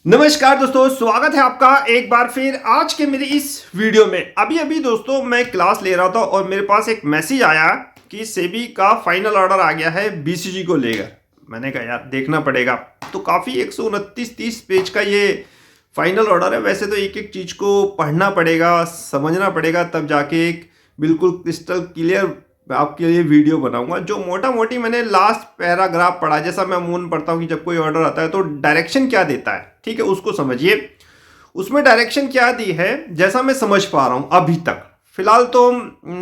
नमस्कार दोस्तों, स्वागत है आपका एक बार फिर आज के मेरी इस वीडियो में। अभी दोस्तों मैं क्लास ले रहा था और मेरे पास एक मैसेज आया कि सेबी का फाइनल ऑर्डर आ गया है बीसीजी को लेकर। मैंने कहा यार देखना पड़ेगा। तो काफ़ी 129-30 पेज का ये फाइनल ऑर्डर है। वैसे तो एक एक चीज़ को पढ़ना पड़ेगा, समझना पड़ेगा, तब जाके एक बिल्कुल क्रिस्टल क्लियर आपके लिए वीडियो बनाऊंगा। जो मोटा मोटी मैंने लास्ट पैराग्राफ पढ़ा, जैसा मैं अमूमन पढ़ता हूँ कि जब कोई ऑर्डर आता है तो डायरेक्शन क्या देता है, ठीक है, उसको समझिए। उसमें डायरेक्शन क्या दी है जैसा मैं समझ पा रहा हूँ अभी तक। फिलहाल तो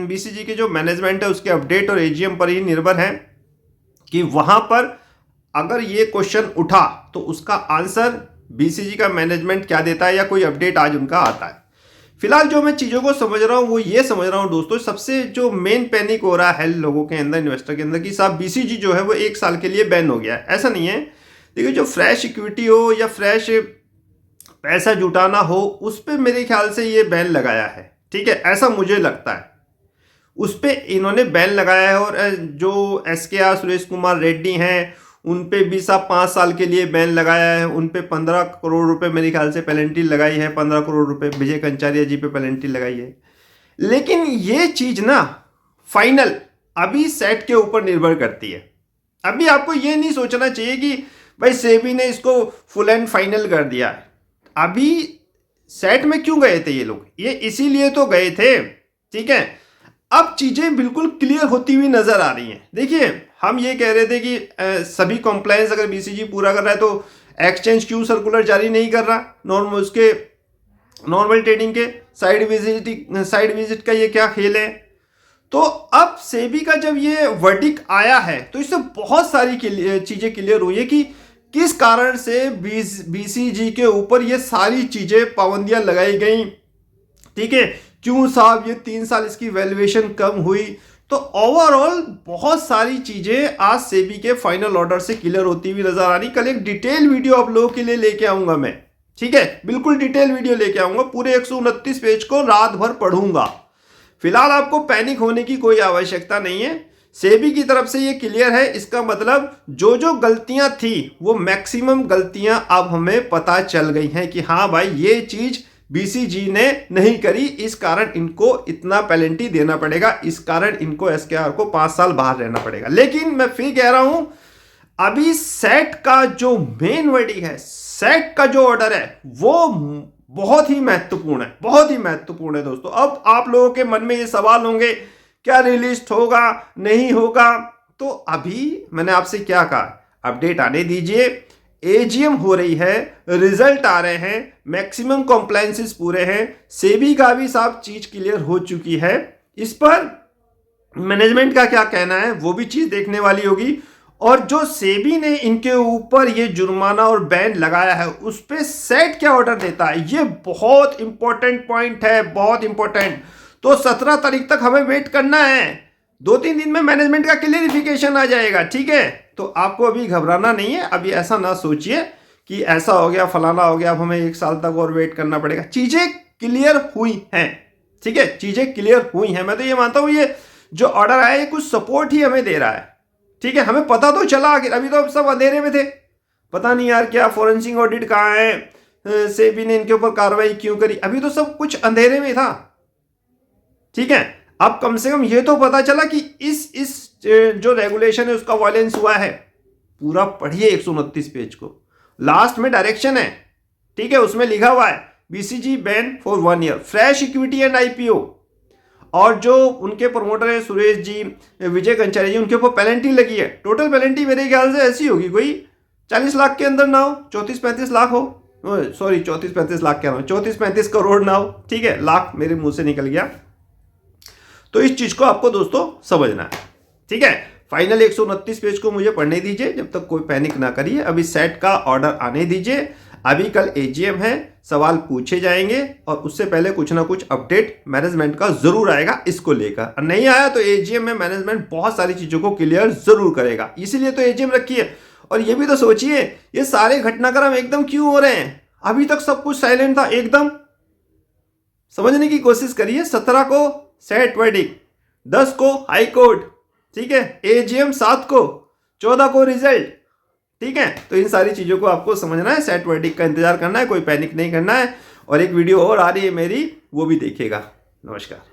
बीसीजी के जो मैनेजमेंट है उसके अपडेट और एजीएम पर ही निर्भर है कि वहां पर अगर ये क्वेश्चन उठा तो उसका आंसर बीसीजी का मैनेजमेंट क्या देता है या कोई अपडेट आज उनका आता है। फिलहाल जो मैं चीज़ों को समझ रहा हूँ वो ये समझ रहा हूँ दोस्तों, सबसे जो मेन पैनिक हो रहा है लोगों के अंदर, इन्वेस्टर के अंदर, कि साहब बीसीजी जो है वो 1 साल के लिए बैन हो गया है। ऐसा नहीं है। देखिए, जो फ्रेश इक्विटी हो या फ्रेश पैसा जुटाना हो उस पर मेरे ख्याल से ये बैन लगाया है, ठीक है, ऐसा मुझे लगता है। उस पर इन्होंने बैन लगाया है। और जो एसकेआर सुरेश कुमार रेड्डी हैं उन पे भी साहब 5 साल के लिए बैन लगाया है। उन पे 15 करोड़ रुपए मेरे ख्याल से पेनल्टी लगाई है। 15 करोड़ रुपए विजय कंचारिया जी पे पेनल्टी लगाई है। लेकिन ये चीज ना फाइनल अभी सेट के ऊपर निर्भर करती है। अभी आपको ये नहीं सोचना चाहिए कि भाई सेबी ने इसको फुल एंड फाइनल कर दिया है। अभी सेट में क्यों गए थे ये लोग? ये इसीलिए तो गए थे, ठीक है। अब चीजें बिल्कुल क्लियर होती हुई नजर आ रही हैं। देखिए, हम ये कह रहे थे कि सभी कॉम्प्लायंस अगर बीसीजी पूरा कर रहा है तो एक्सचेंज क्यों सर्कुलर जारी नहीं कर रहा, नॉर्मल ट्रेडिंग के साइड विजिट का ये क्या खेल है। तो अब सेबी का जब ये वर्डिक आया है तो इससे बहुत सारी चीजें क्लियर हुई है कि किस कारण से बीसीजी के ऊपर ये सारी चीजें पाबंदियां लगाई गई, ठीक है। क्यों साहब ये 3 साल इसकी वैल्यूएशन कम हुई। तो ओवरऑल बहुत सारी चीजें आज सेबी के फाइनल ऑर्डर से क्लियर होती हुई नजर आ रही। कल एक डिटेल वीडियो आप लोगों के लिए लेके आऊंगा मैं, ठीक है, बिल्कुल डिटेल वीडियो लेके आऊंगा। पूरे 129 पेज को रात भर पढ़ूंगा। फिलहाल आपको पैनिक होने की कोई आवश्यकता नहीं है। सेबी की तरफ से ये क्लियर है। इसका मतलब जो जो गलतियां थी वो मैक्सिमम गलतियां अब हमें पता चल गई हैं कि हाँ भाई ये चीज बीसीजी ने नहीं करी, इस कारण इनको इतना पेनल्टी देना पड़ेगा, इस कारण इनको एसकेआर को 5 साल बाहर रहना पड़ेगा। लेकिन मैं फिर कह रहा हूं, अभी सेट का जो मेन वर्डिक है, सेट का जो ऑर्डर है वो बहुत ही महत्वपूर्ण है, बहुत ही महत्वपूर्ण है दोस्तों। अब आप लोगों के मन में ये सवाल होंगे क्या रिलीज होगा नहीं होगा। तो अभी मैंने आपसे क्या कहा, अपडेट आने दीजिए। एजीएम हो रही है, रिजल्ट आ रहे हैं, मैक्सिमम कॉम्प्लायंसेस पूरे हैं। सेबी का भी साफ चीज क्लियर हो चुकी है। इस पर मैनेजमेंट का क्या कहना है वो भी चीज देखने वाली होगी। और जो सेबी ने इनके ऊपर ये जुर्माना और बैन लगाया है उस पर सेट क्या ऑर्डर देता है, ये बहुत इंपॉर्टेंट पॉइंट है, बहुत इंपॉर्टेंट। तो 17 तारीख तक हमें वेट करना है। 2-3 दिन में मैनेजमेंट का क्लियरिफिकेशन आ जाएगा, ठीक है। तो आपको अभी घबराना नहीं है। अभी ऐसा ना सोचिए कि ऐसा हो गया फलाना हो गया, अब हमें 1 साल तक और वेट करना पड़ेगा। चीजें क्लियर हुई हैं, ठीक है, चीजें क्लियर हुई हैं। मैं तो ये मानता हूं ये जो ऑर्डर आया ये कुछ सपोर्ट ही हमें दे रहा है, ठीक है। हमें पता तो चला, अभी तो सब अंधेरे में थे, पता नहीं यार क्या फोरेंसिक ऑडिट कहाँ है, सेबी ने इनके ऊपर कार्रवाई क्यों करी, अभी तो सब कुछ अंधेरे में था, ठीक है। अब कम से कम ये तो पता चला कि इस जो रेगुलेशन है उसका वायलेंस हुआ है। पूरा पढ़िए 129 पेज को, लास्ट में डायरेक्शन है, ठीक है, उसमें लिखा हुआ है BCG ban for 1 year fresh equity and IPO. और जो उनके प्रमोटर है सुरेश जी, विजय कंचारी जी, उनके ऊपर पेनल्टी लगी है। टोटल पेनल्टी मेरे ख्याल से ऐसी होगी कोई 40 लाख के अंदर ना हो, 34-35 लाख हो, सॉरी 34-35 लाख क्या हो, 34-35 करोड़ ना हो, ठीक है, लाख मेरे मुंह से निकल गया। तो इस चीज को आपको दोस्तों समझना है, ठीक है। फाइनल 129 पेज को मुझे पढ़ने दीजिए, जब तक कोई पैनिक ना करिए। अभी सेट का ऑर्डर आने दीजिए। अभी कल एजीएम है, सवाल पूछे जाएंगे और उससे पहले कुछ ना कुछ अपडेट मैनेजमेंट का जरूर आएगा इसको लेकर। नहीं आया तो एजीएम में मैनेजमेंट बहुत सारी चीजों को क्लियर जरूर करेगा, इसीलिए तो एजीएम रखी है। और ये भी तो सोचिए ये सारे घटनाक्रम एकदम क्यों हो रहे हैं? अभी तक सब कुछ साइलेंट था एकदम। समझने की कोशिश करिए। 17 को सेट वर्डिक, 10 को हाई कोर्ट, ठीक है, एजीएम 7 को, 14 को रिजल्ट, ठीक है, तो इन सारी चीज़ों को आपको समझना है, सेट वर्डिक्ट का इंतजार करना है, कोई पैनिक नहीं करना है। और एक वीडियो और आ रही है मेरी, वो भी देखिएगा। नमस्कार।